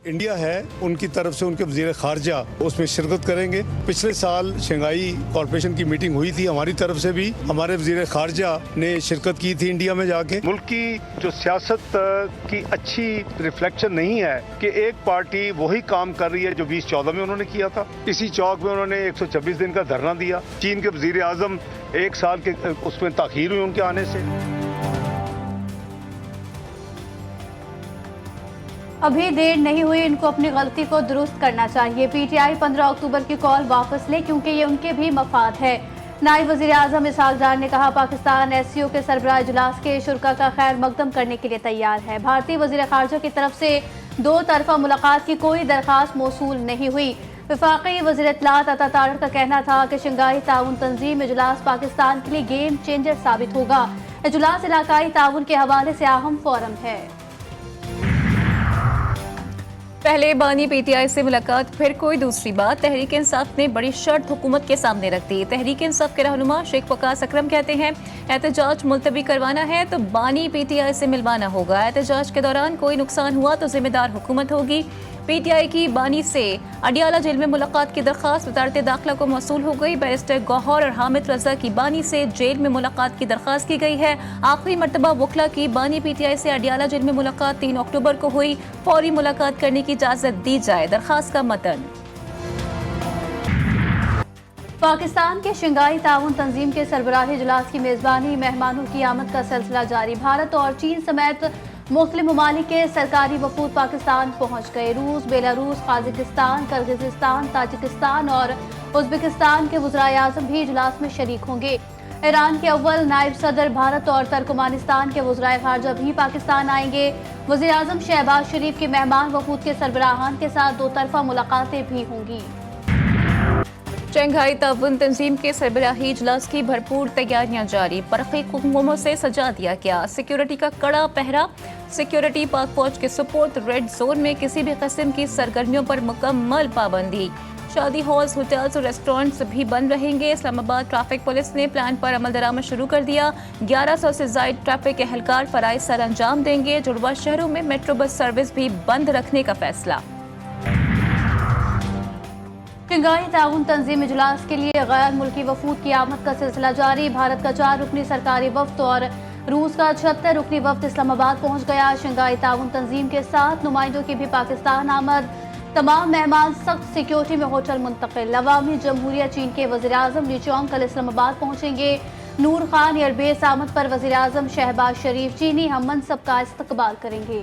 India ہے ان کی طرف سے ان کے وزیر خارجہ اس میں شرکت کریں گے۔ پچھلے سال شنگھائی کارپوریشن کی میٹنگ ہوئی تھی، ہماری طرف سے بھی ہمارے وزیر خارجہ نے شرکت کی تھی انڈیا میں جا کے۔ ملک کی جو سیاست کی اچھی ریفلیکشن نہیں ہے کہ ایک پارٹی وہی کام کر رہی ہے جو 2014 میں انہوں نے کیا تھا۔ اسی چوک میں انہوں نے 126 دن کا دھرنا دیا۔ چین کے وزیر اعظم 1 سال کے اس میں تاخیر ہوئی ان کے آنے سے۔ ابھی دیر نہیں ہوئی، ان کو اپنی غلطی کو درست کرنا چاہیے۔ پی ٹی آئی 15 اکتوبر کی کال واپس لے کیونکہ یہ ان کے بھی مفاد ہے۔ نائب وزیر اعظم اسحاق ڈار نے کہا پاکستان ایس سی او کے سربراہ اجلاس کے شرکاء کا خیر مقدم کرنے کے لیے تیار ہے۔ بھارتی وزیر خارجہ کی طرف سے 2 طرفہ ملاقات کی کوئی درخواست موصول نہیں ہوئی۔ وفاقی وزیر اطلاعات عطا تارڑ کا کہنا تھا کہ شنگھائی تعاون تنظیم اجلاس پاکستان کے لیے گیم چینجر ثابت ہوگا۔ اجلاس علاقائی تعاون کے حوالے سے اہم فورم ہے۔ پہلے بانی پی ٹی آئی سے ملاقات، پھر کوئی دوسری بات۔ تحریک انصاف نے بڑی شرط حکومت کے سامنے رکھ دی۔ تحریک انصاف کے رہنما شیخ وقاص اکرم کہتے ہیں احتجاج ملتوی کروانا ہے تو بانی پی ٹی آئی سے ملوانا ہوگا۔ احتجاج کے دوران کوئی نقصان ہوا تو ذمہ دار حکومت ہوگی۔ پی ٹی آئی کی بانی سے اڈیالہ جیل میں ملاقات کی درخواست وزارت داخلہ کو موصول ہو گئی۔ بیرسٹر گوہر اور حامد رضا کی بانی سے جیل میں ملاقات کی درخواست کی گئی ہے۔ آخری مرتبہ وکلا کی بانی پی ٹی آئی سے اڈیالہ جیل میں ملاقات 3 اکتوبر کو ہوئی۔ فوری ملاقات کرنے کی اجازت دی جائے۔ درخواست کا متن۔ پاکستان کے شنگھائی تعاون تنظیم کے سربراہی اجلاس کی میزبانی، مہمانوں کی آمد کا سلسلہ جاری۔ بھارت اور چین سمیت مختلف ممالک کے سرکاری وفود پاکستان پہنچ گئے۔ روس، بیلاروس، قازقستان، کرغزستان، تاجکستان اور ازبکستان کے وزرائے اعظم بھی اجلاس میں شریک ہوں گے۔ ایران کے اول نائب صدر، بھارت اور ترکمانستان کے وزرائے خارجہ بھی پاکستان آئیں گے۔ وزیر اعظم شہباز شریف کے مہمان وفود کے سربراہان کے ساتھ 2 طرفہ ملاقاتیں بھی ہوں گی۔ شنگھائی تعاون تنظیم کے سربراہی اجلاس کی بھرپور تیاریاں جاری۔ برقی قوموں سے سجا دیا گیا۔ سیکیورٹی کا کڑا پہرا۔ سیکیورٹی پاک فوج کے سپورٹ۔ ریڈ زون میں کسی بھی قسم کی سرگرمیوں پر مکمل پابندی۔ شادی ہالز، ہوٹلز اور ریسٹورنٹس بھی بند رہیں گے۔ اسلام آباد ٹریفک پولیس نے پلان پر عمل درآمد شروع کر دیا۔ 1100 سے زائد ٹریفک اہلکار فرائض سر انجام دیں گے۔ جڑواں شہروں میں میٹرو بس سروس بھی بند رکھنے کا فیصلہ۔ شنگھائی تعاون تنظیم اجلاس کے لیے غیر ملکی وفود کی آمد کا سلسلہ جاری۔ بھارت کا 4 رکنی سرکاری وفد اور روس کا 76 رکنی وفد اسلام آباد پہنچ گیا۔ شنگھائی تعاون تنظیم کے 7 نمائندوں کی بھی پاکستان آمد۔ تمام مہمان سخت سیکیورٹی میں ہوٹل منتقل۔ عوامی جمہوریہ چین کے وزیر اعظم لی چونگ کل اسلام آباد پہنچیں گے۔ نور خان ایئر بیس آمد پر وزیر اعظم شہباز شریف چینی ہم منصب کا استقبال کریں گے۔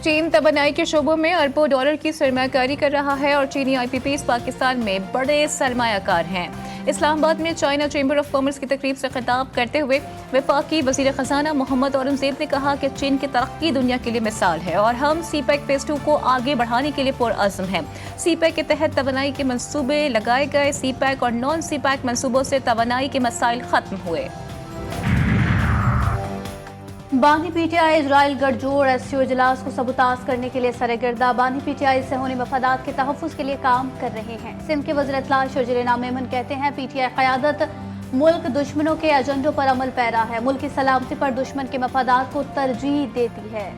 چین توانائی کے شعبوں میں اربوں ڈالر کی سرمایہ کاری کر رہا ہے اور چینی آئی پی پیز پاکستان میں بڑے سرمایہ کار ہیں۔ اسلام آباد میں چائنا چیمبر آف کامرس کی تقریب سے خطاب کرتے ہوئے وفاقی وزیر خزانہ محمد اورنگزیب نے کہا کہ چین کی ترقی دنیا کے لیے مثال ہے اور ہم سی پیک فیز 2 کو آگے بڑھانے کے لیے پرعزم ہیں۔ سی پیک کے تحت توانائی کے منصوبے لگائے گئے۔ سی پیک اور نان سی پیک منصوبوں سے توانائی کے مسائل ختم ہوئے۔ بانی پی ٹی آئی اسرائیل گٹھ جوڑ ایس سی او اجلاس کو سبوتاژ کرنے کے لیے سرگردہ۔ بانی پی ٹی آئی صہیونی مفادات کے تحفظ کے لیے کام کر رہے ہیں۔ سندھ کے وزیر اطلاع شرجیل انعام میمن کہتے ہیں پی ٹی آئی قیادت ملک دشمنوں کے ایجنڈوں پر عمل پیرا ہے، ملک کی سلامتی پر دشمن کے مفادات کو ترجیح دیتی ہے۔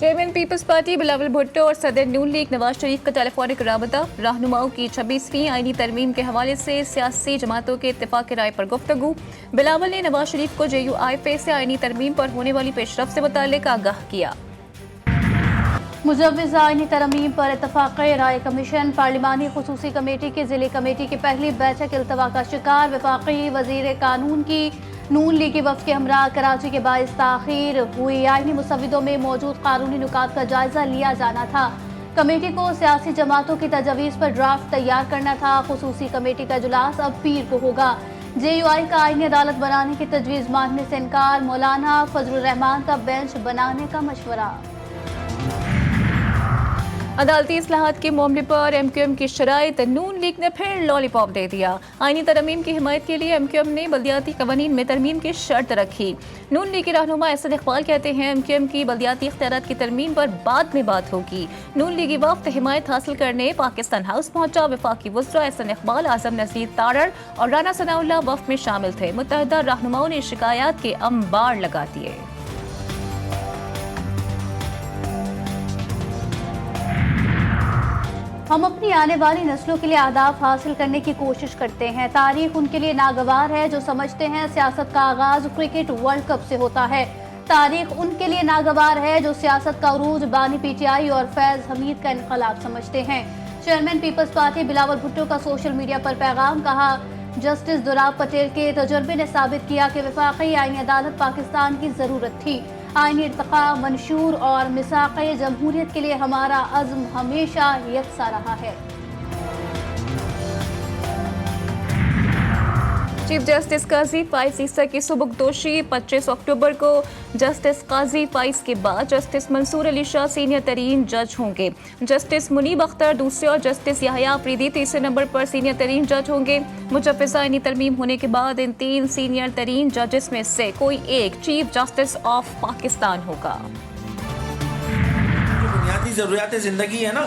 چیئرمین پیپلز پارٹی بلاول بھٹو اور صدر نون لیگ نواز شریف کا ٹیلی فونک رابطہ۔ رہنماؤں کی 26ویں آئینی ترمیم کے حوالے سے سیاسی جماعتوں کے اتفاق رائے پر گفتگو۔ بلاول نے نواز شریف کو جے یو آئی پی سے آئینی ترمیم پر ہونے والی پیش رفت سے متعلق آگاہ کیا۔ مجوز آئینی ترمیم پر اتفاق رائے کمیشن۔ پارلیمانی خصوصی کمیٹی کی ضلعی کمیٹی کی پہلی بیٹھک التوا کا شکار۔ وفاقی وزیر قانون کی نون لیگی وفد کے ہمراہ کراچی کے باعث تاخیر ہوئی۔ آئینی مسودوں میں موجود قانونی نکات کا جائزہ لیا جانا تھا۔ کمیٹی کو سیاسی جماعتوں کی تجاویز پر ڈرافٹ تیار کرنا تھا۔ خصوصی کمیٹی کا اجلاس اب پیر کو ہوگا۔ جے یو آئی کا آئینی عدالت بنانے کی تجویز ماننے سے انکار۔ مولانا فضل الرحمان کا بینچ بنانے کا مشورہ۔ عدالتی اصلاحات کے معاملے پر ایم کیو ایم کی شرائط۔ نون لیگ نے پھر لالی پاپ دے دیا۔ آئینی ترمیم کی حمایت کے لیے ایم کیو ایم نے بلدیاتی قوانین میں ترمیم کی شرط رکھی۔ نون لیگ کے رہنما احسن اقبال کہتے ہیں ایم کیو ایم کی بلدیاتی اختیارات کی ترمیم پر بعد میں بات ہوگی۔ نون لیگی وفد حمایت حاصل کرنے پاکستان ہاؤس پہنچا۔ وفاقی وزراء احسن اقبال، اعظم نذیر تارڑ اور رانا ثناء اللہ وفد میں شامل تھے۔ متحدہ رہنماؤں نے شکایات کے انبار لگا دیے۔ ہم اپنی آنے والی نسلوں کے لیے اہداف حاصل کرنے کی کوشش کرتے ہیں. تاریخ ان کے لیے ناگوار ہے جو سمجھتے ہیں سیاست کا آغاز کرکٹ ورلڈ کپ سے ہوتا ہے. تاریخ ان کے لیے ناگوار ہے جو سیاست کا عروج بانی پی ٹی آئی اور فیض حمید کا انقلاب سمجھتے ہیں. چیئرمین پیپلز پارٹی بلاول بھٹو کا سوشل میڈیا پر پیغام. کہا جسٹس دوراب پٹیل کے تجربے نے ثابت کیا کہ وفاقی آئینی عدالت پاکستان کی ضرورت تھی. آئینی ارتقاء منشور اور میثاق جمہوریت کے لیے ہمارا عزم ہمیشہ یکساں رہا ہے. چیف جسٹس قاضی فائز عیسیٰ کی سبکدوشی 25 اکتوبر کو. جسٹس قاضی فائز کے بعد جسٹس منصور علی شاہ سینئر ترین جج ہوں گے. جسٹس منیب اختر دوسرے اور جسٹس یحییٰ آفریدی تیسرے نمبر پر سینئر ترین جج ہوں گے. مجوزہ آئینی ترمیم ہونے کے بعد ان 3 سینئر ترین ججز میں سے کوئی ایک چیف جسٹس آف پاکستان ہوگا. جو بنیادی ضروریات زندگی ہے نا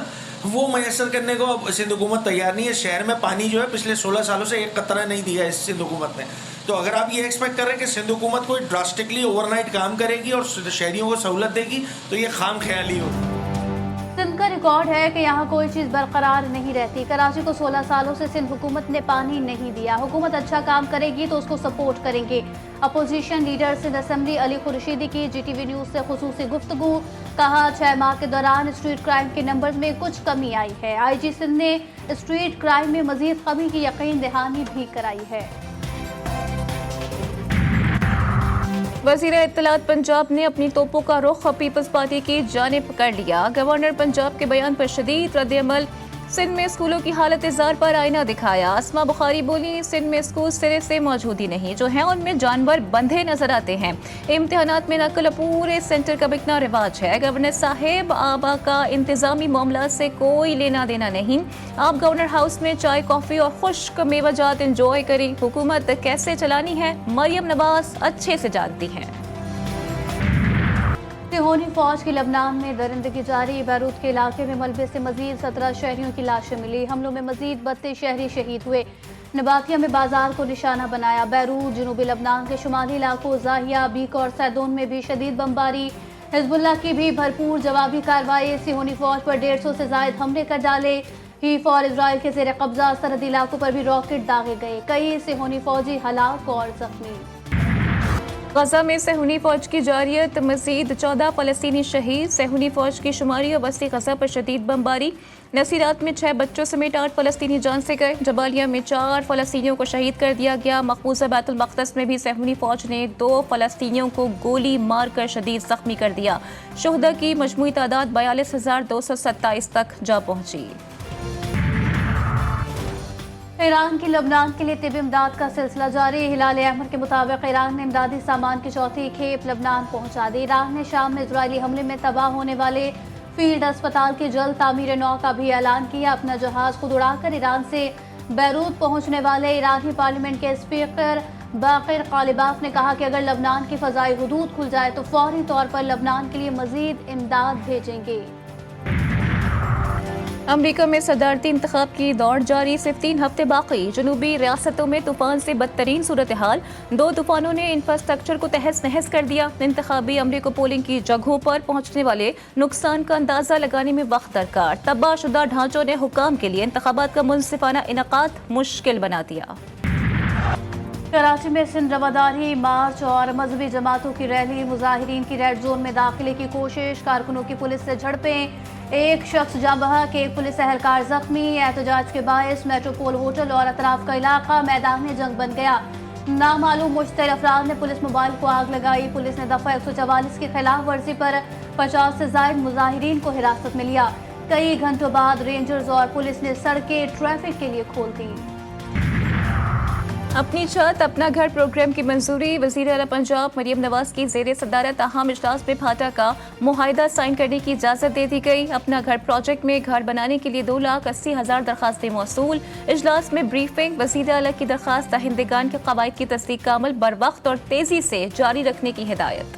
وہ میسر کرنے کو اب سندھ حکومت تیار نہیں ہے. شہر میں پانی جو ہے پچھلے 16 سالوں سے ایک قطرہ نہیں دیا ہے اس سندھ حکومت نے. تو اگر آپ یہ ایکسپیکٹ کر رہے ہیں کہ سندھ حکومت کوئی ڈراسٹکلی اوور نائٹ کام کرے گی اور شہریوں کو سہولت دے گی تو یہ خام خیالی ہوگی. سندھ کا ریکارڈ ہے کہ یہاں کوئی چیز برقرار نہیں رہتی. کراچی کو 16 سالوں سے سندھ حکومت نے پانی نہیں دیا. حکومت اچھا کام کرے گی تو اس کو سپورٹ کریں گے. اپوزیشن لیڈر سندھ اسمبلی علی خورشیدی کی جی ٹی وی نیوز سے خصوصی گفتگو. کہا 6 ماہ کے دوران اسٹریٹ کرائم کے نمبرز میں کچھ کمی آئی ہے. آئی جی سندھ نے اسٹریٹ کرائم میں مزید کمی کی یقین دہانی بھی کرائی ہے. وزیر اطلاعات پنجاب نے اپنی توپوں کا رخ پیپلز پارٹی کی جانب کر لیا. گورنر پنجاب کے بیان پر شدید رد عمل. سندھ میں اسکولوں کی حالت زار پر آئینہ دکھایا. اسما بخاری بولی سندھ میں اسکول سرے سے موجود ہی نہیں. جو ہیں ان میں جانور بندھے نظر آتے ہیں. امتحانات میں نقل پورے سینٹر کا بکنا رواج ہے. گورنر صاحب آبا کا انتظامی معاملات سے کوئی لینا دینا نہیں. آپ گورنر ہاؤس میں چائے کافی اور خشک میوہ جات انجوائے کریں. حکومت کیسے چلانی ہے مریم نواز اچھے سے جانتی ہیں. سہونی فوج کی لبنان میں درندگی جاری. بیروت کے علاقے میں ملبے سے مزید 17 شہریوں کی لاشیں ملی. حملوں میں مزید 32 شہری شہید ہوئے. نباتیہ میں بازار کو نشانہ بنایا. بیروت جنوبی لبنان کے شمالی علاقوں زاہیہ بیک اور سیدون میں بھی شدید بمباری. حزب اللہ کی بھی بھرپور جوابی کارروائی. سہونی فوج پر 150 سے زائد حملے کر ڈالے. حیف اور اسرائیل کے زیر قبضہ سرحدی علاقوں پر بھی راکٹ داغے گئے. کئی سہونی فوجی ہلاک اور زخمی. غزہ میں سہونی فوج کی جارحیت. مزید 14 فلسطینی شہید. سہونی فوج کی شمالی اور وسطی غزہ پر شدید بمباری. نصیرات میں 6 بچوں سمیت 8 فلسطینی جان سے گئے. جبالیہ میں 4 فلسطینیوں کو شہید کر دیا گیا. مقبوضہ بیت المقدس میں بھی سہونی فوج نے 2 فلسطینیوں کو گولی مار کر شدید زخمی کر دیا. شہداء کی مجموعی تعداد 42,227 تک جا پہنچی. ایران کی لبنان کے لیے طبی امداد کا سلسلہ جاری. ہلال احمر کے مطابق ایران نے امدادی سامان کی چوتھی کھیپ لبنان پہنچا دی. ایران نے شام میں اسرائیلی حملے میں تباہ ہونے والے فیلڈ اسپتال کی جلد تعمیر نو کا بھی اعلان کیا. اپنا جہاز خود اڑا کر ایران سے بیروت پہنچنے والے ایرانی پارلیمنٹ کے اسپیکر باقر غالباف نے کہا کہ اگر لبنان کی فضائی حدود کھل جائے تو فوری طور پر لبنان کے لیے مزید امداد بھیجیں گے. امریکہ میں صدارتی انتخاب کی دوڑ جاری. صرف 3 ہفتے باقی. جنوبی ریاستوں میں طوفان سے بدترین صورتحال. 2 طوفانوں نے انفراسٹرکچر کو تہس نہس کر دیا. انتخابی عملے کو پولنگ کی جگہوں پر پہنچنے والے نقصان کا اندازہ لگانے میں وقت درکار. تباہ شدہ ڈھانچوں نے حکام کے لیے انتخابات کا منصفانہ انعقاد مشکل بنا دیا. کراچی میں سندھ رواداری مارچ اور مذہبی جماعتوں کی ریلی. مظاہرین کی ریڈ زون میں داخلے کی کوشش. کارکنوں کی پولیس سے جھڑپیں. ایک شخص جاں بحق. ایک پولیس اہلکار زخمی. احتجاج کے باعث میٹروپول ہوٹل اور اطراف کا علاقہ میدان جنگ بن گیا. نامعلوم مشتعل افراد نے پولیس موبائل کو آگ لگائی. پولیس نے دفعہ 144 کی خلاف ورزی پر 50 سے زائد مظاہرین کو حراست میں لیا. کئی گھنٹوں بعد رینجرز اور پولیس نے سڑکیں ٹریفک کے لیے کھول دیں. اپنی چھت اپنا گھر پروگرام کی منظوری. وزیر اعلیٰ پنجاب مریم نواز کی زیر صدارت اہم اجلاس میں بھاٹا کا معاہدہ سائن کرنے کی اجازت دے دی گئی. اپنا گھر پروجیکٹ میں گھر بنانے کے لیے 2,80,000 درخواستیں موصول. اجلاس میں بریفنگ. وزیر اعلیٰ کی درخواست دہندگان کے قواعد کی تصدیق کا عمل بروقت اور تیزی سے جاری رکھنے کی ہدایت.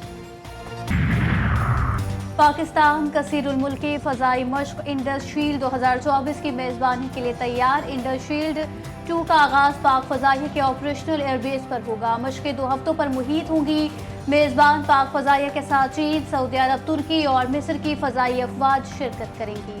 پاکستان کثیر الملکی فضائی مشق انڈس شیلڈ 2024 کی میزبانی کے لیے تیار. انڈس شیلڈ 2 کا آغاز پاک فضائیہ کے آپریشنل ایئر بیس پر ہوگا. مشقیں 2 ہفتوں پر محیط ہوں گی. میزبان پاک فضائیہ کے ساتھ چین، سعودی عرب، ترکی اور مصر کی فضائی افواج شرکت کریں گی.